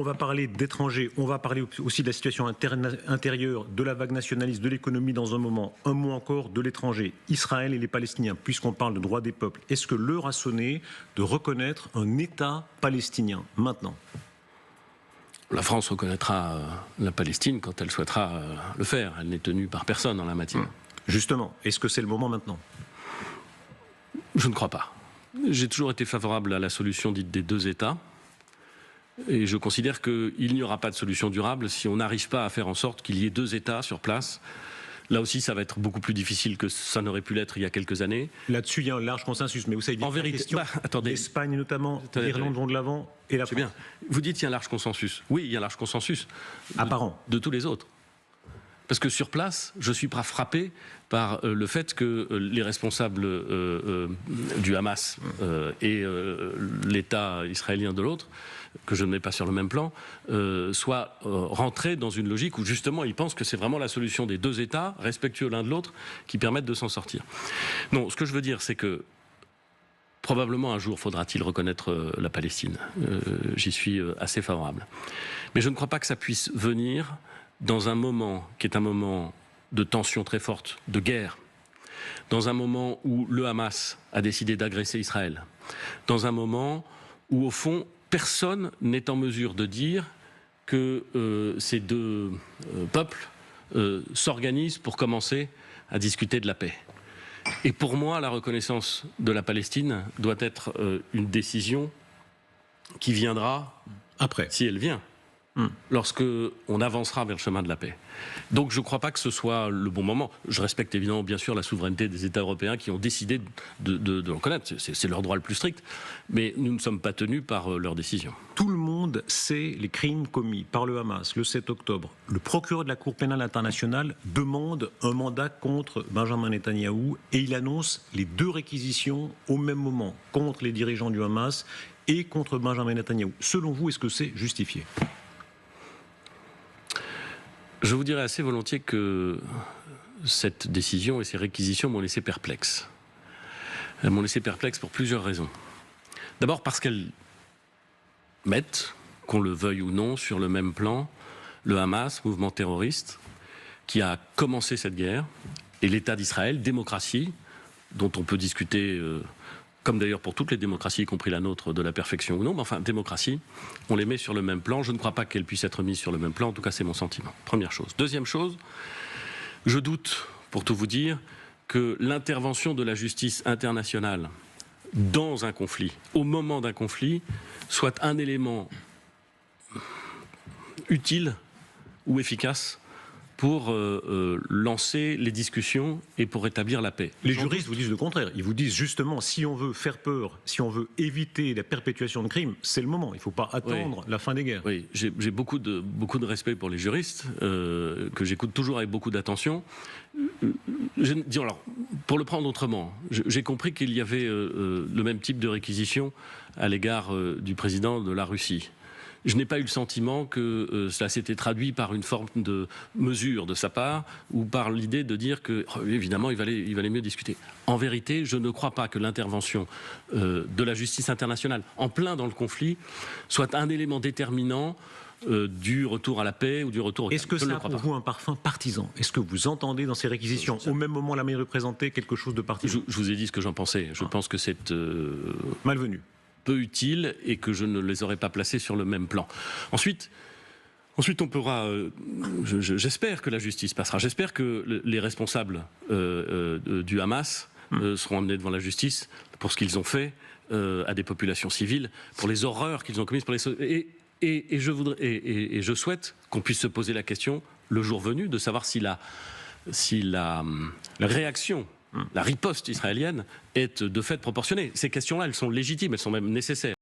On va parler d'étrangers, on va parler aussi de la situation intérieure, de la vague nationaliste, de l'économie dans un moment. Un mot encore de l'étranger, Israël et les Palestiniens, puisqu'on parle de droit des peuples. Est-ce que l'heure a sonné de reconnaître un État palestinien maintenant ? La France reconnaîtra la Palestine quand elle souhaitera le faire. Elle n'est tenue par personne en la matière. Justement, est-ce que c'est le moment maintenant ? Je ne crois pas. J'ai toujours été favorable à la solution dite des deux États. Et je considère qu'il n'y aura pas de solution durable si on n'arrive pas à faire en sorte qu'il y ait deux États sur place. Là aussi, ça va être beaucoup plus difficile que ça n'aurait pu l'être il y a quelques années. Là-dessus, il y a un large consensus. Mais vous savez, en vérité, l'Espagne notamment, l'Irlande vont de l'avant et la France. Bien. Vous dites qu'il y a un large consensus. Oui, il y a un large consensus. Apparent. De tous les autres. Parce que sur place, je suis pas frappé par le fait que les responsables du Hamas et l'État israélien de l'autre, que je ne mets pas sur le même plan, soient rentrés dans une logique où justement ils pensent que c'est vraiment la solution des deux États, respectueux l'un de l'autre, qui permettent de s'en sortir. Non, ce que je veux dire, c'est que probablement un jour faudra-t-il reconnaître la Palestine. J'y suis assez favorable. Mais je ne crois pas que ça puisse venir dans un moment qui est un moment de tension très forte, de guerre, dans un moment où le Hamas a décidé d'agresser Israël, dans un moment où, au fond, personne n'est en mesure de dire que ces deux peuples s'organisent pour commencer à discuter de la paix. Et pour moi, la reconnaissance de la Palestine doit être une décision qui viendra après, si elle vient. Lorsque on avancera vers le chemin de la paix. Donc je ne crois pas que ce soit le bon moment. Je respecte évidemment bien sûr la souveraineté des États européens qui ont décidé de le reconnaître. C'est leur droit le plus strict. Mais nous ne sommes pas tenus par leurs décisions. Tout le monde sait les crimes commis par le Hamas le 7 octobre. Le procureur de la Cour pénale internationale demande un mandat contre Benjamin Netanyahou et il annonce les deux réquisitions au même moment contre les dirigeants du Hamas et contre Benjamin Netanyahou. Selon vous, est-ce que c'est justifié ? Je vous dirais assez volontiers que cette décision et ces réquisitions m'ont laissé perplexe. Elles m'ont laissé perplexe pour plusieurs raisons. D'abord parce qu'elles mettent, qu'on le veuille ou non, sur le même plan, le Hamas, mouvement terroriste, qui a commencé cette guerre, et l'État d'Israël, démocratie, dont on peut discuter, comme d'ailleurs pour toutes les démocraties, y compris la nôtre, de la perfection ou non, mais enfin, démocratie, on les met sur le même plan. Je ne crois pas qu'elles puissent être mises sur le même plan, en tout cas c'est mon sentiment. Première chose. Deuxième chose, je doute, pour tout vous dire, que l'intervention de la justice internationale dans un conflit, au moment d'un conflit, soit un élément utile ou efficace pour lancer les discussions et pour rétablir la paix. Les juristes vous disent le contraire. Ils vous disent justement, si on veut faire peur, si on veut éviter la perpétuation de crimes, c'est le moment. Il ne faut pas attendre la fin des guerres. Oui, j'ai beaucoup de respect pour les juristes, que j'écoute toujours avec beaucoup d'attention. Alors, pour le prendre autrement, j'ai compris qu'il y avait le même type de réquisition à l'égard du président de la Russie. Je n'ai pas eu le sentiment que cela s'était traduit par une forme de mesure de sa part ou par l'idée de dire que, évidemment, il valait mieux discuter. En vérité, je ne crois pas que l'intervention de la justice internationale, en plein dans le conflit, soit un élément déterminant du retour à la paix ou du retour au calme. Est-ce que ça a pour vous un parfum partisan ? Est-ce que vous entendez dans ces réquisitions, au même moment la manière de présenter quelque chose de partisan ? Je vous ai dit ce que j'en pensais. Je pense que c'est malvenu, peu utile et que je ne les aurais pas placés sur le même plan. Ensuite on pourra, j'espère que la justice passera, j'espère que les responsables du Hamas seront amenés devant la justice pour ce qu'ils ont fait à des populations civiles, pour les horreurs qu'ils ont commises, et je souhaite qu'on puisse se poser la question, le jour venu, de savoir si la réaction, la riposte israélienne est de fait proportionnée. Ces questions-là, elles sont légitimes, elles sont même nécessaires.